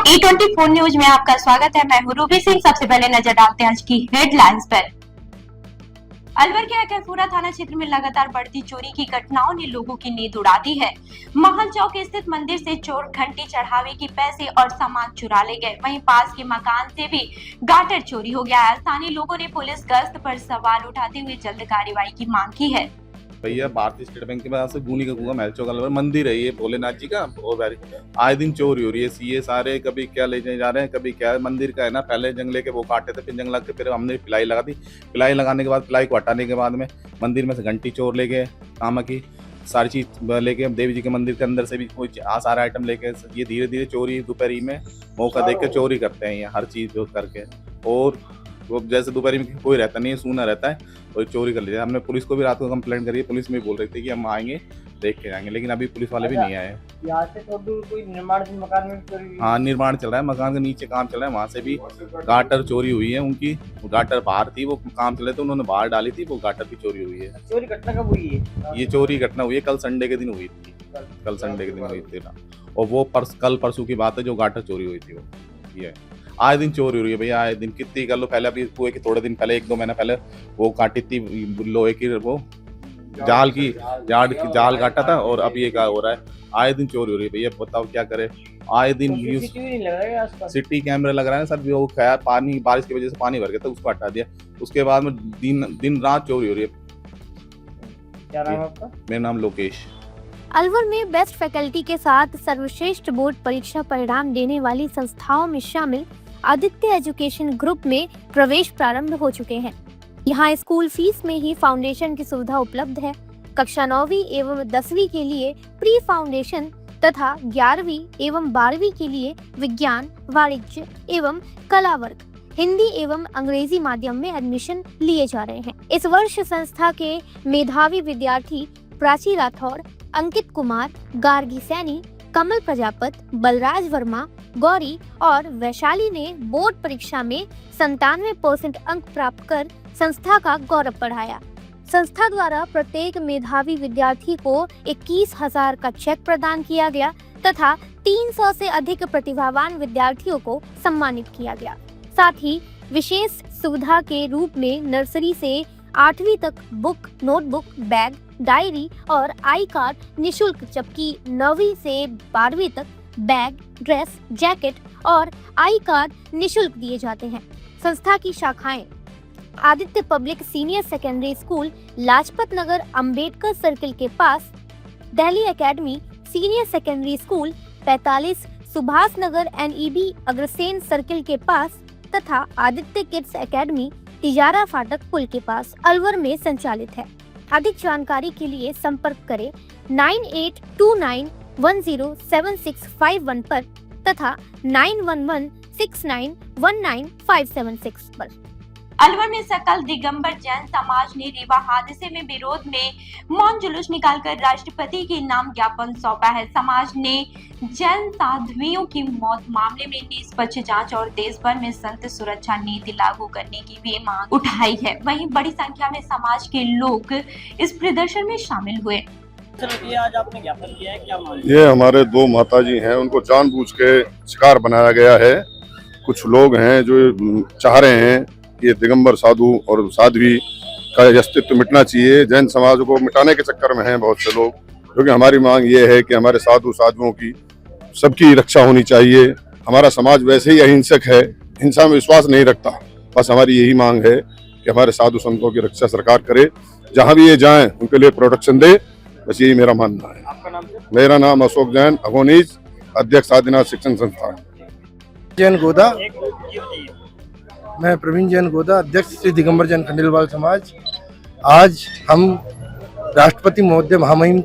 E24 news में आपका स्वागत है। मैं हूं रूबी सिंह। सबसे पहले नजर डालते हैं आज की हेडलाइंस पर। अलवर के अकलपुरा थाना क्षेत्र में लगातार बढ़ती चोरी की घटनाओं ने लोगों की नींद उड़ा दी है। महल चौक स्थित मंदिर से चोर घंटी चढ़ावे की पैसे और सामान चुरा ले गए। वहीं पास के मकान से भी गाटर चोरी हो गया है। स्थानीय लोगों ने पुलिस गश्त पर सवाल उठाते हुए जल्द कार्रवाई की मांग की है। भैया भारतीय स्टेट बैंक के पास से गूनी का कुआं महल चौक अलवर मंदिर है ये भोलेनाथ जी का, और आए दिन चोरी हो रही है। ये सारे कभी क्या ले जा रहे हैं, कभी क्या मंदिर का है ना, पहले जंग लेके वो काटे थे, फिर जंग लग के फिर हमने पिलाई लगा दी। पिलाई लगाने के बाद पिलाई को हटाने के बाद में मंदिर में से घंटी चोर ले गए, कामा की सारी चीज लेके, देवी जी के मंदिर के अंदर से भी कोई सारा आइटम लेके ये धीरे धीरे चोरी दोपहरी में मौका देख के चोरी करते हैं ये हर चीज करके। और वो जैसे दोपहर में कोई रहता नहीं है, सूना रहता है और चोरी कर लेते। हमने पुलिस को भी रात को कंप्लेंट करी है। पुलिस में बोल रही थी कि हम आएंगे देख के जाएंगे, लेकिन अभी पुलिस वाले भी नहीं आए। यहाँ से तो दूर कोई निर्माण मकान में चोरी? हाँ, निर्माण चल रहा है, मकान के नीचे काम चल रहा है, वहाँ से भी गाटर चोरी हुई है उनकी। गाटर बाहर थी, वो काम चले थे, उन्होंने बाहर डाली थी, वो गाटर भी चोरी हुई है। चोरी घटना कब हुई है? ये चोरी घटना हुई है कल संडे के दिन हुई थी। कल संडे के दिन हुई थी ना, और वो कल परसों की बात है जो गाटर चोरी हुई थी वो। ये आए दिन चोरी हो रही है भैया, आए दिन कितनी कर लो। पहले अभी हुए कि थोड़े दिन पहले 1-2 महीना पहले वो काटी थी लोहे की, वो जाल काटा था, और अब ये क्या हो रहा है, आए दिन चोरी हो रही है भैया। बताओ क्या करे, आए दिन सिटी कैमरा लग रहा है सर। वो खैर पानी बारिश की वजह से पानी भर गया था, उसको हटा दिया। उसके बाद में दिन रात चोरी हो रही है। क्या नाम है आपका? मेरा नाम लोकेश। अलवर में बेस्ट फैकल्टी के साथ सर्वश्रेष्ठ बोर्ड परीक्षा परिणाम देने वाली संस्थाओं में शामिल आदित्य एजुकेशन ग्रुप में प्रवेश प्रारंभ हो चुके हैं। यहाँ स्कूल फीस में ही फाउंडेशन की सुविधा उपलब्ध है। कक्षा 9वीं एवं 10वीं के लिए प्री फाउंडेशन तथा 11वीं एवं 12वीं के लिए विज्ञान, वाणिज्य एवं कला वर्ग, हिंदी एवं अंग्रेजी माध्यम में एडमिशन लिए जा रहे हैं। इस वर्ष संस्था के मेधावी विद्यार्थी प्राची राठौर, अंकित कुमार, गार्गी सैनी, कमल प्रजापत, बलराज वर्मा, गौरी और वैशाली ने बोर्ड परीक्षा में 97% अंक प्राप्त कर संस्था का गौरव बढ़ाया। संस्था द्वारा प्रत्येक मेधावी विद्यार्थी को 21,000 का चेक प्रदान किया गया तथा 300 से अधिक प्रतिभावान विद्यार्थियों को सम्मानित किया गया। साथ ही विशेष सुविधा के रूप में नर्सरी से 8वीं तक बुक, नोटबुक, बैग, डायरी और आई कार्ड निःशुल्क, जबकि 9वीं से 12वीं तक बैग, ड्रेस, जैकेट और आई कार्ड निःशुल्क दिए जाते हैं। संस्था की शाखाएं Aditya public senior secondary school Lajpat Nagar Ambedkar circle के पास, Delhi academy senior secondary school 45 Subhash Nagar NEB Agrasen circle के पास तथा आदित्य किड्स एकेडमी तिजारा फाटक पुल के पास अलवर में संचालित है। अधिक जानकारी के लिए संपर्क करें 9829107651 पर तथा 9116919576 पर। अलवर में सकल दिगंबर जैन समाज ने रीवा हादसे में विरोध में मौन जुलूस निकालकर राष्ट्रपति के नाम ज्ञापन सौंपा है। समाज ने जैन साध्वियों की मौत मामले में निष्पक्ष जांच और देश भर में संत सुरक्षा नीति लागू करने की भी मांग उठाई है। वहीं बड़ी संख्या में समाज के लोग इस प्रदर्शन में शामिल हुए। आज आपने ज्ञापन किया है, क्या मांग? ये हमारे 2 माताजी हैं, उनको जानबूझ के शिकार बनाया गया है। कुछ लोग हैं जो चाह रहे हैं ये दिगंबर साधु और साध्वी का अस्तित्व मिटना चाहिए। जैन समाज को मिटाने के चक्कर में हैं बहुत से लोग, क्योंकि हमारी मांग ये है कि हमारे साधु साधुओं की सबकी रक्षा होनी चाहिए। हमारा समाज वैसे ही अहिंसक है, हिंसा में विश्वास नहीं रखता। बस हमारी यही मांग है कि हमारे साधु संतों की रक्षा सरकार करे, जहाँ भी ये जाएं उनके लिए प्रोटेक्शन दे। बस यही मेरा मानना है। आपका नाम? मेरा नाम अशोक जैन, अगोनीज, अध्यक्ष आदिनाथ शिक्षण संस्थान। जैन गोदा। मैं प्रवीण जैन गोदा, अध्यक्ष श्री दिगंबर जैन खंडेलवाल समाज। आज हम राष्ट्रपति महोदय महामहिम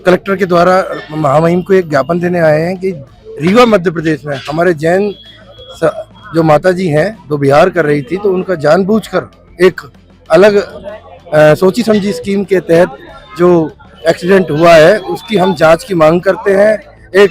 कलेक्टर के द्वारा महामहिम को एक ज्ञापन देने आए हैं कि रीवा मध्य प्रदेश में हमारे जैन जो माताजी हैं, जो बिहार कर रही थी, तो उनका जानबूझकर एक अलग सोची समझी स्कीम के तहत जो एक्सीडेंट हुआ है उसकी हम जांच की मांग करते हैं। एक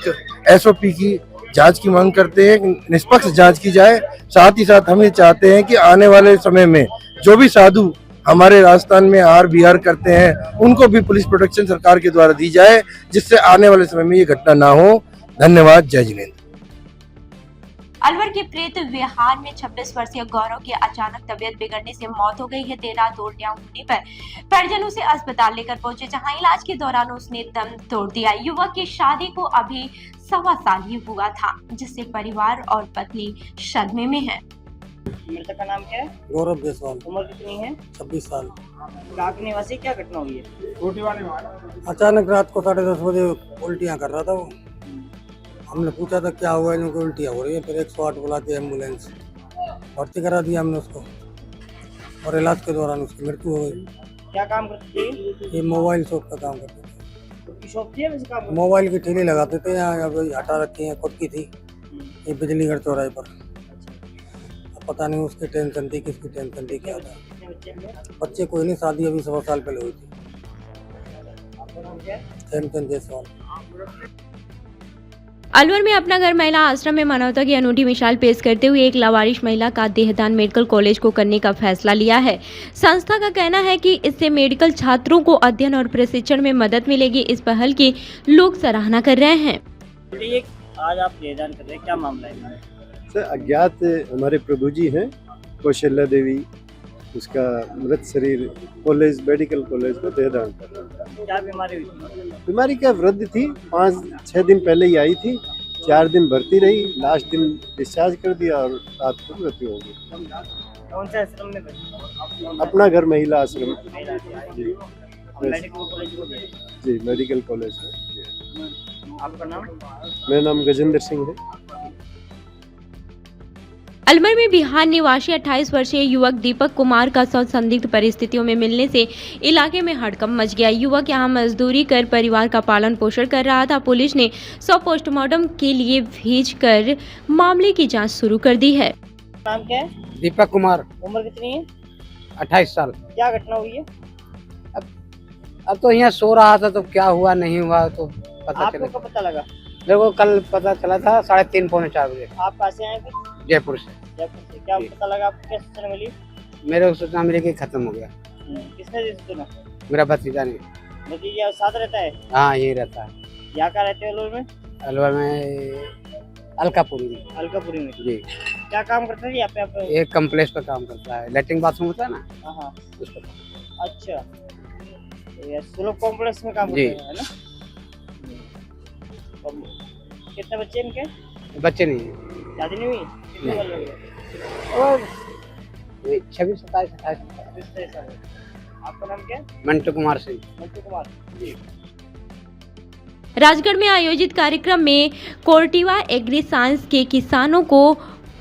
SOP की जांच की मांग करते हैं, निष्पक्ष जांच की जाए। साथ ही साथ हम ये चाहते हैं कि आने वाले समय में जो भी साधु हमारे राजस्थान में बिहार करते हैं उनको भी पुलिस प्रोटेक्शन सरकार के द्वारा दी जाए, जिससे आने वाले समय में ये घटना ना हो। धन्यवाद। जय जिनेंद्र। अलवर के प्रेत विहार में 26 वर्षीय गौरव की अचानक तबीयत बिगड़ने से मौत हो गई है। देर रात उल्टियां होने पर परिजन उसे अस्पताल लेकर पहुंचे, जहां इलाज के दौरान उसने दम तोड़ दिया। युवक की शादी को अभी 1.25 साल ही हुआ था, जिससे परिवार और पत्नी सदमे में है। मृतक का नाम क्या है? गौरव जायसवाल, उम्र कितनी है? 26 साल। कहाँ के निवासी? क्या घटना हुई है? अचानक रात को 10:30 बजे उल्टियाँ कर रहा था वो। हमने पूछा था क्या हुआ, इनको उल्टियाँ हो रही है। फिर 108 बुलाती एम्बुलेंस, भर्ती करा दिया हमने उसको, और इलाज के दौरान उसकी मृत्यु हो गई। क्या काम करते थे? ये मोबाइल शॉप का काम करते थे। खुद की शॉप थी या वैसे काम? मोबाइल की ठेली लगाते थे, यहाँ अब हटा रखी है, खुद की थी, ये बिजलीगढ़ चौराहे पर। अब पता नहीं उसकी टेंशन थी, किसकी टेंशन थी, क्या था। कितने बच्चे हैं? बच्चे कोई नहीं, शादी अभी 1.25 साल पहले हुई थी। आपका नाम क्या है? हेमचंद जायसवाल। अलवर में अपना घर महिला आश्रम में मानवता की अनूठी मिसाल पेश करते हुए एक लावारिश महिला का देहदान मेडिकल कॉलेज को करने का फैसला लिया है। संस्था का कहना है कि इससे मेडिकल छात्रों को अध्ययन और प्रशिक्षण में मदद मिलेगी। इस पहल की लोग सराहना कर रहे हैं। ये आज आप देहदान कर रहे हैं, क्या मामला है? सर, अज्ञात हमारे प्रभु जी हैं, कौशल्या देवी, उसका मृत शरीर कॉलेज, मेडिकल कॉलेज को देहदान कर रहा था। क्या बीमारी हुई थी? बीमारी क्या वृद्धि थी, 5-6 दिन पहले ही आई थी, 4 दिन भर्ती रही, लास्ट दिन डिस्चार्ज कर दिया और रात को मृत्यु हो गई। कौन सा आश्रम में भर्ती? अपना घर महिला आश्रम जी, मेडिकल कॉलेज को गए। जी, मेडिकल कॉलेज में जी। आपका नाम? मेरा नाम गजेंद्र सिंह है। अलवर में बिहार निवासी 28 वर्षीय युवक दीपक कुमार का शव संदिग्ध परिस्थितियों में मिलने से इलाके में हड़कंप मच गया। युवक यहां मजदूरी कर परिवार का पालन पोषण कर रहा था। पुलिस ने शव पोस्टमार्टम के लिए भेजकर मामले की जांच शुरू कर दी है। नाम क्या है? दीपक कुमार, उम्र कितनी है? 28 साल। क्या घटना हुई है? अब तो यहाँ सो रहा था, तो क्या हुआ नहीं हुआ तो पता आपको चला। कब पता लगा? मेरे को कल पता चला था 3:30-4 बजे, आप कहाँ से आए थे? जयपुर से। जयपुर से। क्या जी। पता लगा आपको? क्या सूचना मिली? मेरे को सूचना मिली कि खत्म हो गया। किसने दी सूचना? मेरा भतीजा नहीं, भतीजा साथ रहता है? हाँ यही रहता है, यहाँ का रहते हो अलवर में? अलवर में, अलकापुरी में। अलकापुरी में। जी, क्या काम करते थे यहाँ पे आप? एक कम्प्लेक्स पर काम करता है, लैट्रिन बाथरूम होता है ना, हाँ। उस पर। अच्छा, तो ये सुलभ कॉम्प्लेक्स में काम जी। करते हैं, है ना? तो कितने बच्चे इनके? बच्चे नहीं, शादी नहीं हुई? कितने नहीं। साल हो गए? और 26, 27, 28। किस तरह से? आपका नाम क्या है? मंटू कुमार सिंह। मंटू कुमार। राजगढ़ में आयोजित कार्यक्रम में कोर्टिवा एग्री साइंस के किसानों को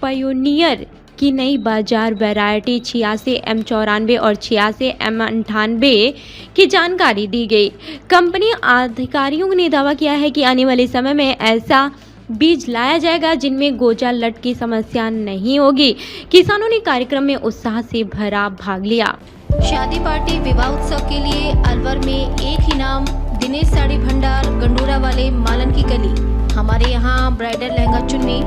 पायोनियर की नई बाजार वैरायटी 86M94 और 86M98 की जानकारी दी गई। कंपनी अधिकारियों ने दावा किया है कि आने वाले समय में ऐसा बीज लाया जाएगा जिनमें गोजा लट की समस्या नहीं होगी। किसानों ने कार्यक्रम में उत्साह से भरा भाग लिया। शादी पार्टी विवाह उत्सव के लिए अलवर में एक ही नाम, दिनेश साड़ी भंडार, गंडोरा वाले, मालन की गली। हमारे यहाँ ब्राइडल लहंगा चुन्नी,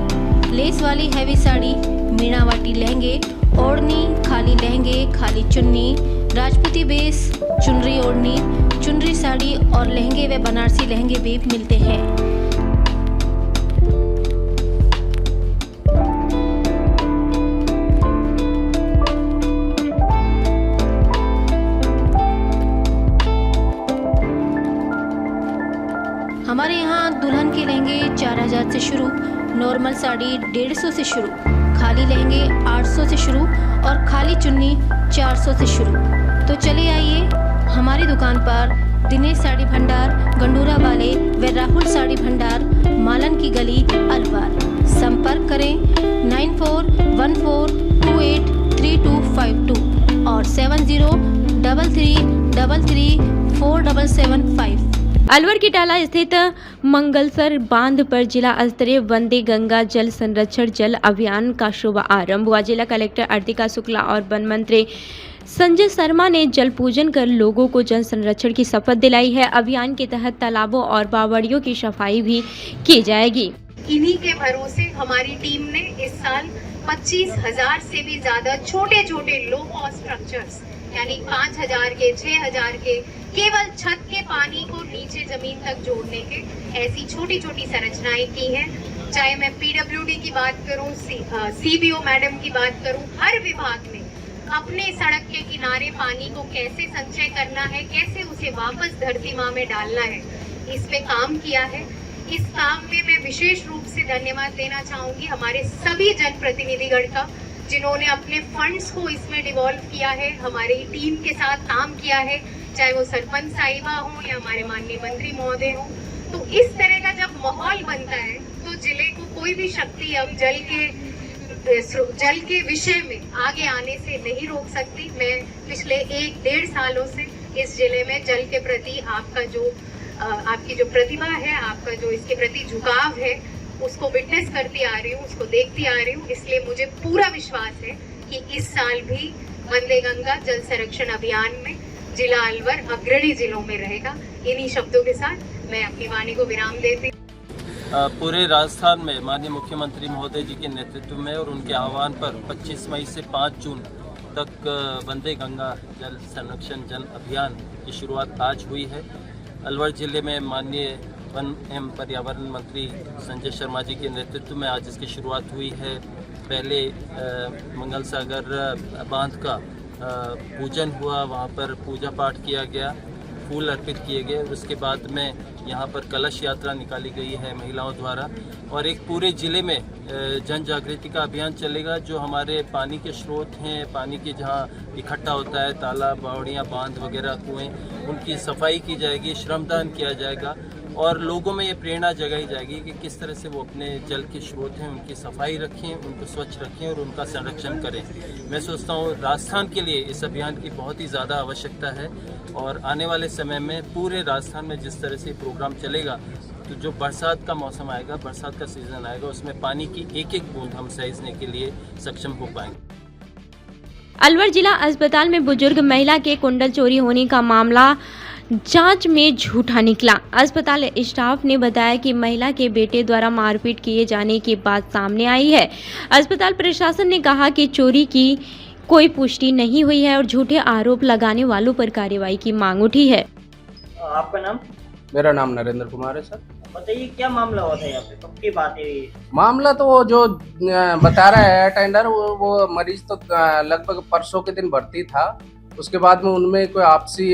लेस वाली हैवी साड़ी, मीनावाटी लहंगे, ओढ़नी, खाली लहंगे, खाली चुन्नी, राजपूती बेस, चुनरी ओढ़नी, चुनरी साड़ी और लहंगे व बनारसी लहंगे भी मिलते हैं। हमारे यहाँ दुल्हन के लहंगे 4000 से शुरू, नॉर्मल साड़ी 150 से शुरू, खाली लहंगे 800 से शुरू और खाली चुन्नी 400 से शुरू। तो चले आइए हमारी दुकान पर, दिनेश साड़ी भंडार, गंडोरा वाले व राहुल साड़ी भंडार, मालन की गली, अलवर। संपर्क करें 9414283252 और 7033334775। अलवर की टाला स्थित मंगलसर बांध पर जिला स्तरीय वंदे गंगा जल संरक्षण जल अभियान का शुभ आरंभ हुआ। जिला कलेक्टर अर्तिका शुक्ला और वन मंत्री संजय शर्मा ने जल पूजन कर लोगों को जल संरक्षण की शपथ दिलाई है। अभियान के तहत तालाबों और बावड़ियों की सफाई भी की जाएगी। इन्हीं के भरोसे हमारी टीम ने इस साल 25,000 से भी ज्यादा छोटे छोटे लो कॉस्ट स्ट्रक्चर्स, यानी 5,000 के, 6,000 के, केवल छत के पानी को नीचे जमीन तक जोड़ने के ऐसी छोटी छोटी संरचनाएं की हैं। चाहे मैं पीडब्ल्यूडी की बात करूं, सीबीओ मैडम की बात करूं, हर विभाग ने अपने सड़क के किनारे पानी को कैसे संचय करना है, कैसे उसे वापस धरती माँ में डालना है, इस पे काम किया है। इस काम में मैं विशेष रूप से धन्यवाद देना चाहूंगी हमारे सभी जनप्रतिनिधिगण का, जिन्होंने अपने फंड्स को इसमें डिवॉल्व किया है, हमारी टीम के साथ काम किया है, चाहे वो सरपंच साहिबा हो या हमारे माननीय मंत्री महोदय हो। तो इस तरह का जब माहौल बनता है तो जिले को कोई भी शक्ति अब जल के विषय में आगे आने से नहीं रोक सकती। मैं पिछले 1-1.5 सालों से इस जिले में जल के प्रति आपकी जो प्रतिभा है, आपका जो इसके प्रति झुकाव है, उसको विटनेस करती आ रही हूँ, उसको देखती आ रही हूँ। इसलिए मुझे पूरा विश्वास है कि इस साल भी वंदे गंगा जल संरक्षण अभियान में जिला अलवर अग्रणी जिलों में रहेगा। इन्हीं शब्दों के साथ मैं अपनी वाणी को विराम देती हूँ। पूरे राजस्थान में माननीय मुख्यमंत्री महोदय जी के नेतृत्व में और उनके आह्वान पर 25 मई से 5 जून तक वंदे गंगा जल संरक्षण जन अभियान की शुरुआत आज हुई है। अलवर जिले में माननीय वन एवं पर्यावरण मंत्री संजय शर्मा जी के नेतृत्व में आज इसकी शुरुआत हुई है। पहले मंगल सागर बांध का पूजन हुआ, वहाँ पर पूजा पाठ किया गया, फूल अर्पित किए गए। उसके बाद में यहाँ पर कलश यात्रा निकाली गई है महिलाओं द्वारा, और एक पूरे ज़िले में जन जागृति का अभियान चलेगा। जो हमारे पानी के स्रोत हैं, पानी के जहाँ इकट्ठा होता है, तालाब, बावड़ियाँ, बांध वगैरह, कुएँ, उनकी सफाई की जाएगी, श्रमदान किया जाएगा और लोगों में ये प्रेरणा जगाई जाएगी कि किस तरह से वो अपने जल के स्रोत हैं उनकी सफाई रखें, उनको स्वच्छ रखें और उनका संरक्षण करें। मैं सोचता हूँ राजस्थान के लिए इस अभियान की बहुत ही ज़्यादा आवश्यकता है और आने वाले समय में पूरे राजस्थान में जिस तरह से प्रोग्राम चलेगा, तो जो बरसात का मौसम आएगा, बरसात का सीज़न आएगा, उसमें पानी की एक बूंद हम सहेजने के लिए सक्षम हो पाएंगे। अलवर जिला अस्पताल में बुजुर्ग महिला के कुंडल चोरी होने का मामला जांच में झूठा निकला। अस्पताल स्टाफ ने बताया कि महिला के बेटे द्वारा मारपीट किए जाने की बात सामने आई है। अस्पताल प्रशासन ने कहा कि चोरी की कोई पुष्टि नहीं हुई है और झूठे आरोप लगाने वालों पर कार्रवाई की मांग उठी है। आपका नाम? मेरा नाम नरेंद्र कुमार है सर। बताइए क्या मामला हुआ था यहाँ पे, कब की बात है ये? मामला तो वो जो बता रहा है अटेंडर, वो मरीज तो लगभग परसों के दिन भर्ती था। उसके बाद में उनमें कोई आपसी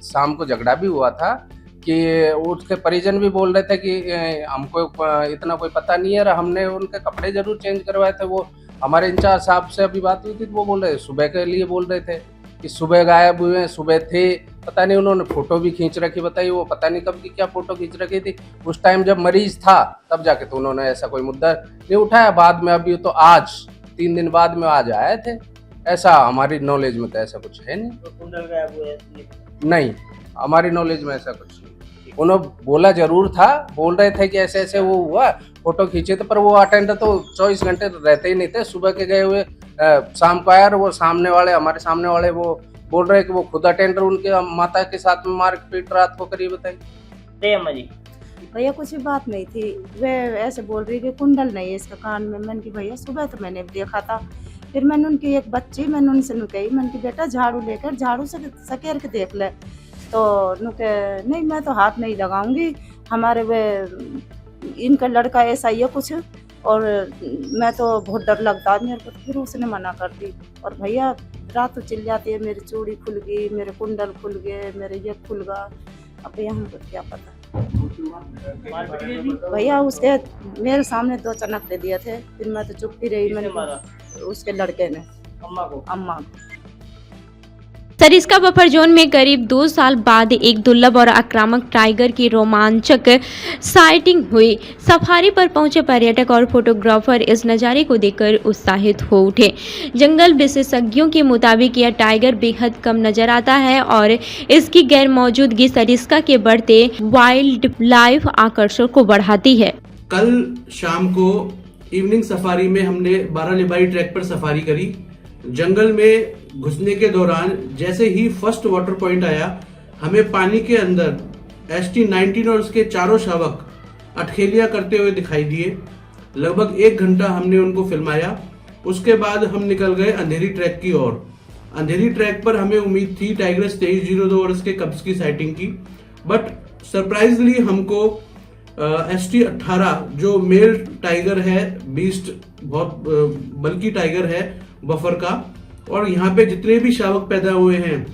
शाम को झगड़ा भी हुआ था कि उसके परिजन भी बोल रहे थे कि हमको इतना कोई पता नहीं है, हमने उनके कपड़े जरूर चेंज करवाए थे। वो हमारे इंचार्ज साहब से अभी बात हुई थी तो वो बोल रहे सुबह के लिए बोल रहे थे कि सुबह गायब हुए, सुबह थे, पता नहीं उन्होंने फोटो भी खींच रखी। बताइए वो पता नहीं कब की क्या फोटो खींच रखी थी। उस टाइम जब मरीज था तब जाके तो उन्होंने ऐसा कोई मुद्दा नहीं उठाया। बाद में अभी तो आज 3 दिन बाद में आज आए थे। ऐसा हमारी नॉलेज में तो ऐसा कुछ है नहीं। तो कुंडल गायब हुए? नहीं, हमारी नॉलेज में ऐसा कुछ नहीं। उन्होंने बोला जरूर था, बोल रहे थे कि ऐसे ऐसे वो हुआ, फोटो खींचे थे, पर वो अटेंडर तो 24 घंटे रहते ही नहीं थे। सुबह के गए हुए शाम को आया और वो सामने वाले, हमारे सामने वाले वो बोल रहे कि वो खुद अटेंडर उनके माता के साथ में मारपीट रात को करी। बताइए जी। भैया कुछ भी बात नहीं थी, वे ऐसे बोल रही कि कुंडल नहीं है इसका कान में। मैंने कि भैया सुबह तो मैंने देखा था। फिर मैंने उनकी एक बच्ची, मैंने उनसे कही, मैंने कि बेटा झाड़ू लेकर झाड़ू से सकेर के देख ले। तो नुके नहीं, मैं तो हाथ नहीं लगाऊंगी, हमारे वे इनका लड़का ऐसा ही है कुछ, और मैं तो बहुत डर लगता है मेरे को। फिर उसने मना कर दी। और भैया रात तो चिल जाती है, मेरी चूड़ी खुल गई, मेरे कुंडल खुल गए, मेरे ये खुल गया। अब भैया हमको क्या पता। भैया उसके मेरे सामने 2 चनक दिए थे। फिर मैं तो चुपती रही। मैंने उसके लड़के ने अम्मा को। सरिस्का बफर जोन में करीब 2 साल बाद एक दुर्लभ और आक्रामक टाइगर की रोमांचक साइटिंग हुई। सफारी पर पहुंचे पर्यटक और फोटोग्राफर इस नज़ारे को देखकर उत्साहित हो उठे। जंगल विशेषज्ञों के मुताबिक यह टाइगर बेहद कम नजर आता है और इसकी गैर मौजूदगी सरिस्का के बढ़ते वाइल्ड लाइफ आकर्षण को बढ़ाती है। कल शाम को इवनिंग सफारी में हमने बारालिबाई ट्रैक पर सफारी करी। जंगल में घुसने के दौरान जैसे ही फर्स्ट वाटर पॉइंट आया, हमें पानी के अंदर ST-19 और उसके चारों शावक अटखेलियां करते हुए दिखाई दिए। लगभग 1 घंटा हमने उनको फिल्माया। उसके बाद हम निकल गए अंधेरी ट्रैक की ओर। अंधेरी ट्रैक पर हमें उम्मीद थी टाइगर 2302 और उसके कब्ज की साइटिंग की, बट सरप्राइजली हमको ST-18 जो मेल टाइगर है, बीस्ट बहुत बल्कि टाइगर है बफर का, और यहाँ पे जितने भी शावक पैदा हुए हैं,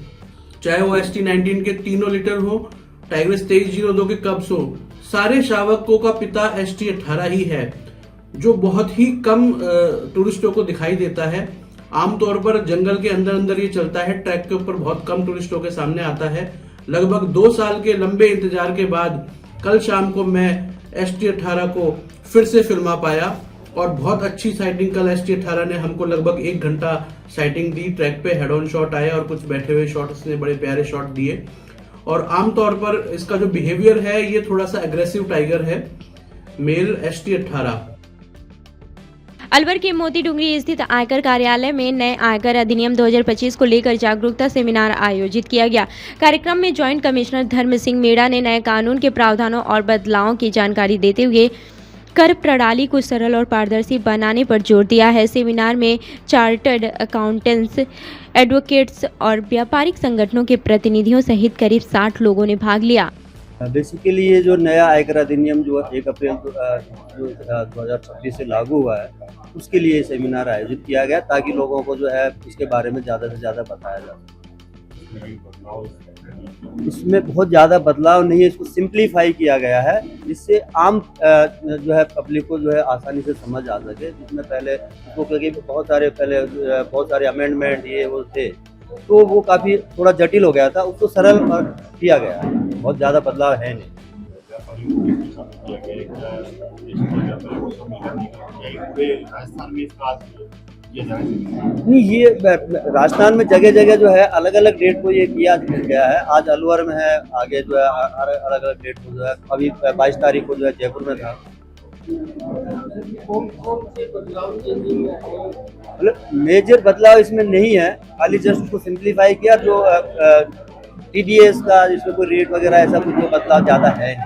चाहे वो ST-19 के 3 लीटर हो, टाइग्रिस 2302 के कब्स हो, सारे शावकों का पिता ST-18 ही है, जो बहुत ही कम टूरिस्टों को दिखाई देता है। आमतौर पर जंगल के अंदर अंदर ये चलता है, ट्रैक के ऊपर बहुत कम टूरिस्टों के सामने आता है। लगभग 2 साल के लंबे इंतजार के बाद कल शाम को मैं ST-18 को फिर से फिल्मा पाया, और बहुत अच्छी साइटिंग कल ST-18 ने हमको लगभग 1 घंटा साइटिंग दी। ट्रैक पे हेड ऑन शॉट आए और कुछ बैठे हुए शॉट, उसने बड़े प्यारे शॉट दिए। और आमतौर पर इसका जो बिहेवियर है, ये थोड़ा सा एग्रेसिव टाइगर है, मेल ST-18। अलवर के मोती डूंगरी स्थित आयकर कार्यालय में नए आयकर अधिनियम 2025 को लेकर जागरूकता सेमिनार आयोजित किया गया। कार्यक्रम में ज्वाइंट कमिश्नर धर्म सिंह मीणा ने नए कानून के प्रावधानों और बदलावों की जानकारी देते हुए कर प्रणाली को सरल और पारदर्शी बनाने पर जोर दिया है। सेमिनार में चार्टर्ड अकाउंटेंट्स, एडवोकेट्स और व्यापारिक संगठनों के प्रतिनिधियों सहित करीब 60 लोगों ने भाग लिया। बेसिकली ये जो नया आयकर अधिनियम जो 1 अप्रैल 2026 से लागू हुआ है, उसके लिए सेमिनार आयोजित किया गया, ताकि लोगों को जो है उसके बारे में ज़्यादा से ज़्यादा बताया जा सके। इसमें बहुत ज़्यादा बदलाव नहीं है, इसको सिंप्लीफाई किया गया है, जिससे आम जो है पब्लिक को जो है आसानी से समझ आ सके। जिसमें पहले उसको क्योंकि बहुत सारे अमेंडमेंट ये वो थे, तो वो काफ़ी थोड़ा जटिल हो गया था, उसको सरल किया गया है। बहुत ज़्यादा बदलाव है नहीं। नहीं, ये राजस्थान में जगह जगह जो है अलग अलग डेट को ये किया गया है। आज अलवर में है, आगे जो है अलग अलग डेट को जो है, अभी 22 तारीख को जो है जयपुर में था। मेजर बदलाव इसमें नहीं है, खाली जस्ट उसको सिंप्लीफाई किया। जो TDS का जिसमें कोई रेट वगैरह ऐसा कुछ बदलाव ज़्यादा है नहीं।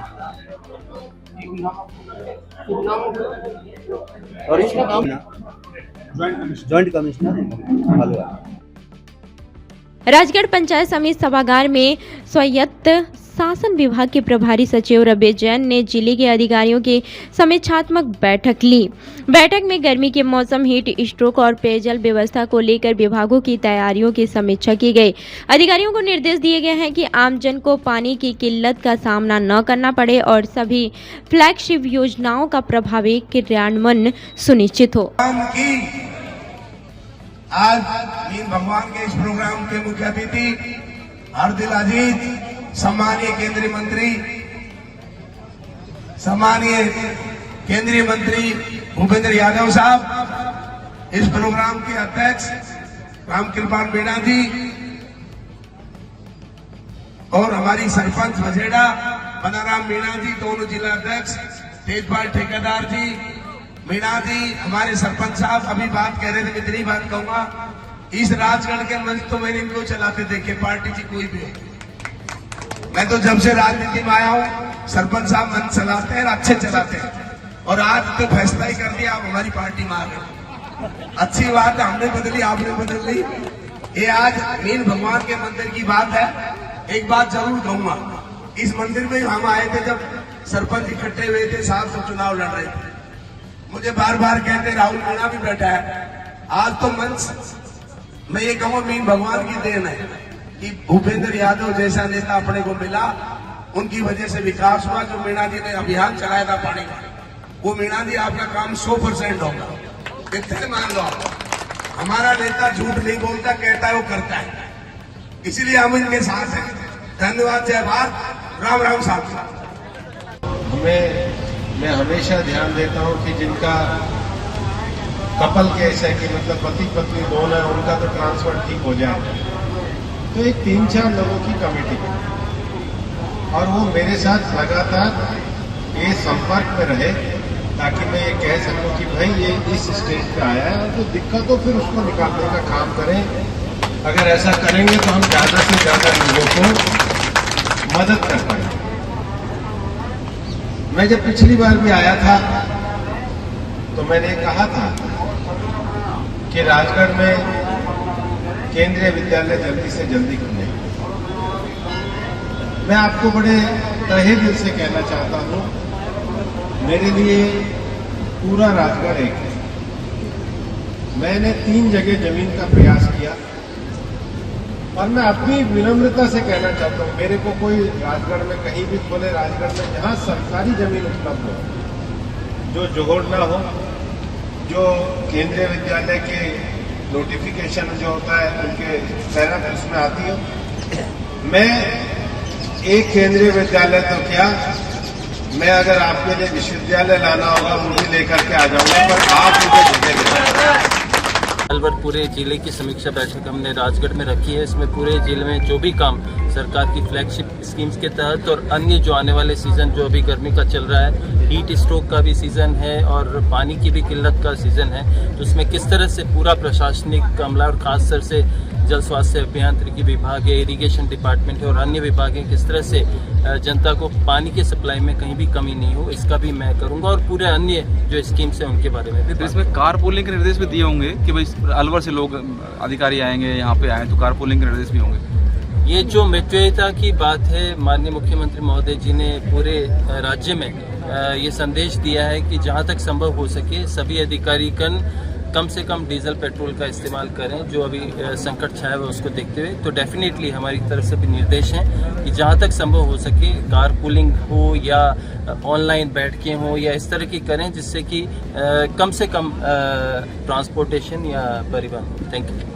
और जॉइंट कमिश्नर राजगढ़ पंचायत समिति सभागार में स्वायत्त शासन विभाग के प्रभारी सचिव रमेश जैन ने जिले के अधिकारियों के समीक्षात्मक बैठक ली। बैठक में गर्मी के मौसम, हीट स्ट्रोक और पेयजल व्यवस्था को लेकर विभागों की तैयारियों की समीक्षा की गई। अधिकारियों को निर्देश दिए गए हैं कि आमजन को पानी की किल्लत का सामना न करना पड़े और सभी फ्लैगशिप योजनाओं का प्रभावी क्रियान्वयन सुनिश्चित हो। आज मीन भगवान के इस प्रोग्राम के मुख्य अतिथि हरदिल अजीज, सम्मानीय केंद्रीय मंत्री भूपेंद्र यादव साहब, इस प्रोग्राम के अध्यक्ष रामकृपाल मीणा जी और हमारी सरपंच वजेड़ा बनाराम मीणा जी, दोनों जिला अध्यक्ष तेजपाल ठेकेदार जी, मीणा जी, हमारे सरपंच साहब अभी बात कह रहे थे, इतनी बात कहूंगा, इस राजगढ़ के मंच तो मैंने इनको चलाते देखे, पार्टी जी कोई भी हो। मैं तो जब से राजनीति में आया हूँ, सरपंच साहब मंच चलाते हैं, अच्छे चलाते हैं, और आज तो फैसला ही कर दिया, आप हमारी पार्टी में आ गए। अच्छी बात है, हमने बदली, आपने बदल ली। ये आज मीन भगवान के मंदिर की बात है। एक बात जरूर कहूंगा, इस मंदिर में हम आए थे जब सरपंच इकट्ठे हुए थे, साहब सब चुनाव लड़ रहे थे, मुझे बार बार कहते, राहुल मीणा भी बैठा है। आज तो मंच मैं ये कहूँ मीन भगवान की देन है कि भूपेंद्र यादव जैसा नेता अपने को मिला, उनकी वजह से विकास हुआ। जो मीणा जी ने अभियान चलाया था पानी का, वो मीणा जी आपका काम 100% होगा, इतने मान लो। हमारा नेता झूठ नहीं बोलता, कहता है वो करता है, इसीलिए हम इनके साथ हैं। धन्यवाद, जय भारत, राम राम साहब। मैं हमेशा ध्यान देता हूं कि जिनका कपल केस है कि मतलब पति पत्नी दोनों है, उनका तो ट्रांसफर ठीक हो जाए, तो एक 3-4 लोगों की कमेटी और वो मेरे साथ लगातार ये संपर्क में रहे, ताकि मैं ये कह सकूं कि भाई ये इस स्टेज पे आया है और जो दिक्कत हो फिर उसको निकालने का काम करें। अगर ऐसा करेंगे तो हम ज़्यादा से ज़्यादा लोगों को मदद कर पाएंगे। मैं जब पिछली बार भी आया था तो मैंने कहा था कि राजगढ़ में केंद्रीय विद्यालय जल्दी से जल्दी खुले। मैं आपको बड़े तहे दिल से कहना चाहता हूं मेरे लिए पूरा राजगढ़ एक है। मैंने 3 जगह जमीन का प्रयास किया और मैं अपनी विनम्रता से कहना चाहता हूँ, मेरे को कोई राजगढ़ में कहीं भी खोले, राजगढ़ में जहाँ सरकारी जमीन उपलब्ध हो, जो जोड़ना हो, जो केंद्रीय विद्यालय के नोटिफिकेशन जो होता है उनके पैरा उसमें आती हो, मैं एक केंद्रीय विद्यालय तो क्या, मैं अगर आपके लिए विश्वविद्यालय लाना होगा वो भी लेकर के आ जाऊंगा, पर आप मुझे जगह देना। अलवर पूरे जिले की समीक्षा बैठक हमने राजगढ़ में रखी है। इसमें पूरे जिले में जो भी काम सरकार की फ्लैगशिप स्कीम्स के तहत और अन्य जो आने वाले सीजन, जो अभी गर्मी का चल रहा है, हीट स्ट्रोक का भी सीजन है और पानी की भी किल्लत का सीजन है, तो उसमें किस तरह से पूरा प्रशासनिक अमला और खासकर से जल स्वास्थ्य अभियांत्रिकी विभाग है, इरिगेशन डिपार्टमेंट है और अन्य विभाग हैं, किस तरह से जनता को पानी के सप्लाई में कहीं भी कमी नहीं हो, इसका भी मैं करूंगा और पूरे अन्य जो स्कीम्स हैं उनके बारे में भी। तो इसमें कार पूलिंग के निर्देश भी दिए होंगे कि भाई अलवर से लोग अधिकारी आएंगे यहाँ पे आए तो कार पूलिंग के निर्देश भी होंगे। ये जो मितव्ययिता की बात है, माननीय मुख्यमंत्री महोदय जी ने पूरे राज्य में ये संदेश दिया है कि जहाँ तक संभव हो सके सभी अधिकारीगण कम से कम डीजल पेट्रोल का इस्तेमाल करें, जो अभी संकट छाया हुआ उसको देखते हुए। तो डेफिनेटली हमारी तरफ से भी निर्देश हैं कि जहाँ तक संभव हो सके कार पूलिंग हो या ऑनलाइन बैठकें हो या इस तरह की करें जिससे कि कम से कम ट्रांसपोर्टेशन या परिवहन। Thank you.